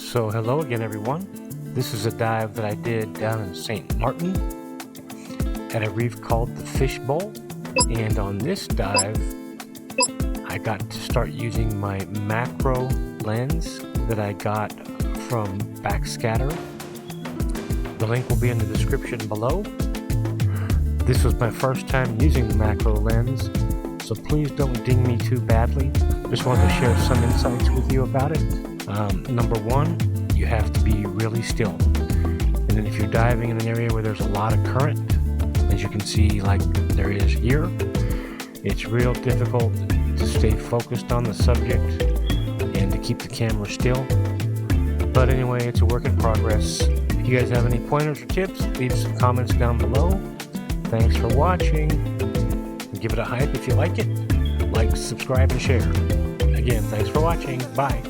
So hello again everyone. This is a dive that I did down in Saint Martin at a reef called the Fish Bowl, and on this dive I got to start using my macro lens that I got from Backscatter. The link will be in the description below. This was my first time using the macro lens, so please don't ding me too badly. Just wanted to share some insights with you about it. Number one, you have to be really still. And then if you're diving in an area where there's a lot of current, as you can see like there is here, it's real difficult to stay focused on the subject and to keep the camera still. But anyway, it's a work in progress. If you guys have any pointers or tips, leave some comments down below. Thanks for watching. Give it a hype if you like it. Like, subscribe, and share. Again, thanks for watching. Bye.